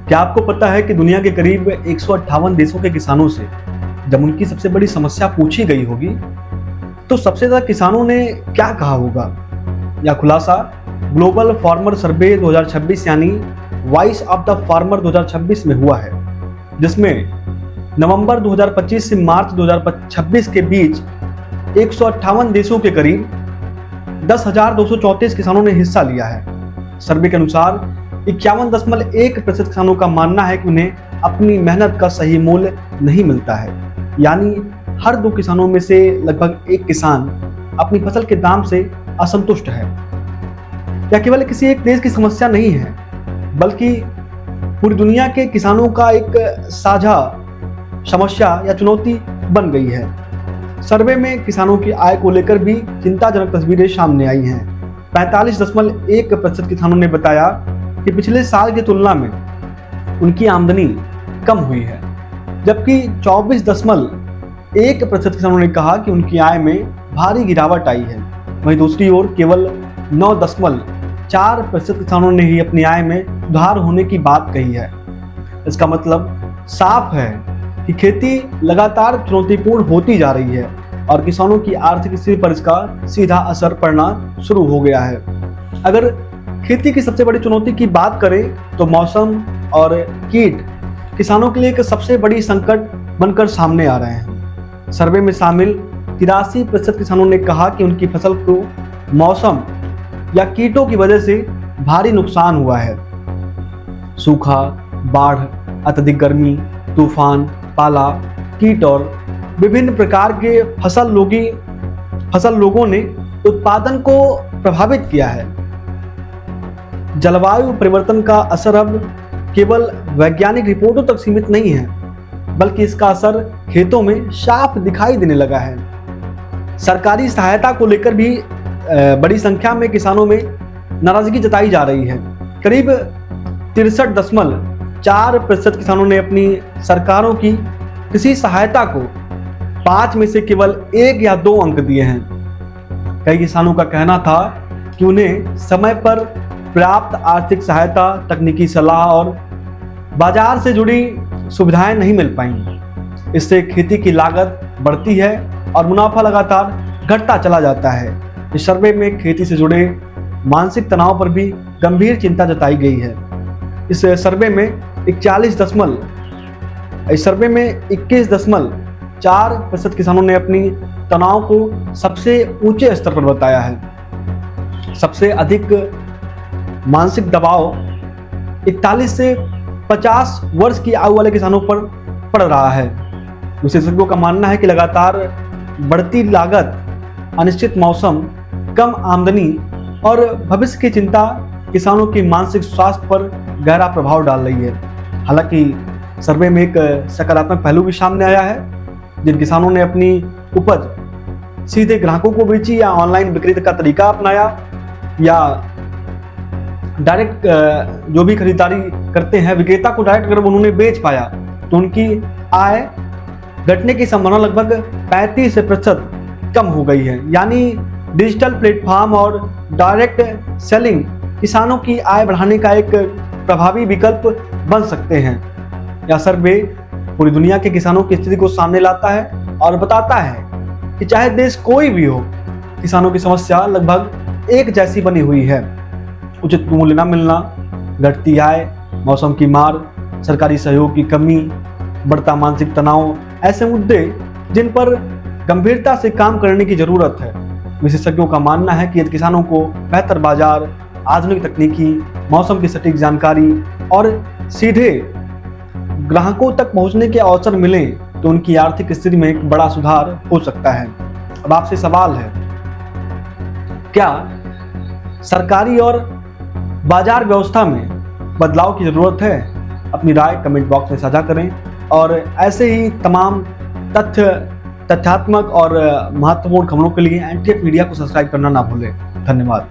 क्या आपको पता है कि दुनिया के करीब 158 देशों के किसानों से जब उनकी सबसे बड़ी समस्या पूछी गई होगी तो सबसे ज्यादा किसानों ने क्या कहा होगा? यह खुलासा ग्लोबल फार्मर सर्वे 2026 यानी वॉइस ऑफ द फार्मर 2026 में हुआ है, जिसमें नवंबर 2025 से मार्च 2026 के बीच 158 देशों के करीब 10,234 किसानों ने हिस्सा लिया है। सर्वे के अनुसार 51.1% किसानों का मानना है कि उन्हें अपनी मेहनत का सही मूल्य नहीं मिलता है, यानी हर 2 किसानों में से लगभग 1 किसान अपनी फसल के दाम से असंतुष्ट है। यह केवल किसी एक देश की समस्या नहीं है, बल्कि पूरी दुनिया के किसानों का एक साझा समस्या या चुनौती बन गई है। सर्वे में किसानों की आय को लेकर भी चिंताजनक तस्वीरें सामने आई हैं। 45.1% किसानों ने बताया कि पिछले साल की तुलना में उनकी आमदनी कम हुई है, जबकि 24.1% किसानों ने कहा कि उनकी आय में भारी गिरावट आई है। वहीं दूसरी ओर केवल 9.4% किसानों ने ही अपनी आय में सुधार होने की बात कही है। इसका मतलब साफ है कि खेती लगातार चुनौतीपूर्ण होती जा रही है और किसानों की आर्थिक स्थिति पर इसका सीधा असर पड़ना शुरू हो गया है। अगर खेती की सबसे बड़ी चुनौती की बात करें तो मौसम और कीट किसानों के लिए एक सबसे बड़ी संकट बनकर सामने आ रहे हैं। सर्वे में शामिल 83% किसानों ने कहा कि उनकी फसल को मौसम या कीटों की वजह से भारी नुकसान हुआ है। सूखा, बाढ़, अत्यधिक गर्मी, तूफान, पाला, कीट और विभिन्न प्रकार के फसल लोगों ने उत्पादन को प्रभावित किया है। जलवायु परिवर्तन का असर अब केवल वैज्ञानिक रिपोर्टों तक सीमित नहीं है, बल्कि इसका असर खेतों में साफ दिखाई देने लगा है। सरकारी सहायता को लेकर भी बड़ी संख्या में किसानों में नाराजगी जताई जा रही है। करीब 63.4% किसानों ने अपनी सरकारों की किसी सहायता को 5 में से केवल 1 या 2 अंक दिए हैं। कई किसानों का कहना था कि उन्हें समय पर प्राप्त आर्थिक सहायता, तकनीकी सलाह और बाजार से जुड़ी सुविधाएं नहीं मिल पाई। इससे खेती की लागत बढ़ती है और मुनाफा लगातार घटता चला जाता है। इस सर्वे में खेती से जुड़े मानसिक तनाव पर भी गंभीर चिंता जताई गई है। इस सर्वे में 21.4% किसानों ने अपनी तनाव को सबसे ऊंचे स्तर पर बताया है। सबसे अधिक मानसिक दबाव 41 से 50 वर्ष की आयु वाले किसानों पर पड़ रहा है। विशेषज्ञों का मानना है कि लगातार बढ़ती लागत, अनिश्चित मौसम, कम आमदनी और भविष्य की चिंता किसानों की मानसिक स्वास्थ्य पर गहरा प्रभाव डाल रही है। हालांकि सर्वे में एक सकारात्मक पहलू भी सामने आया है। जिन किसानों ने अपनी उपज सीधे ग्राहकों को बेची या ऑनलाइन बिक्री का तरीका अपनाया या डायरेक्ट जो भी खरीदारी करते हैं विक्रेता को डायरेक्ट अगर उन्होंने बेच पाया तो उनकी आय घटने की संभावना लगभग 35% कम हो गई है। यानी डिजिटल प्लेटफॉर्म और डायरेक्ट सेलिंग किसानों की आय बढ़ाने का एक प्रभावी विकल्प बन सकते हैं। यह सर्वे पूरी दुनिया के किसानों की स्थिति को सामने लाता है और बताता है कि चाहे देश कोई भी हो, किसानों की समस्या लगभग एक जैसी बनी हुई है। उचित मूल्य न मिलना, घटती आय, मौसम की मार, सरकारी सहयोग की कमी, बढ़ता मानसिक तनाव ऐसे मुद्दे जिन पर गंभीरता से काम करने की जरूरत है। विशेषज्ञों का मानना है कि यदि किसानों को बेहतर बाजार, आधुनिक तकनीकी, मौसम की सटीक जानकारी और सीधे ग्राहकों तक पहुंचने के अवसर मिले तो उनकी आर्थिक स्थिति में एक बड़ा सुधार हो सकता है। अब आपसे सवाल है, क्या सरकारी और बाजार व्यवस्था में बदलाव की जरूरत है? अपनी राय कमेंट बॉक्स में साझा करें और ऐसे ही तमाम तथ्यात्मक और महत्वपूर्ण खबरों के लिए एनटीएफ मीडिया को सब्सक्राइब करना ना भूलें। धन्यवाद।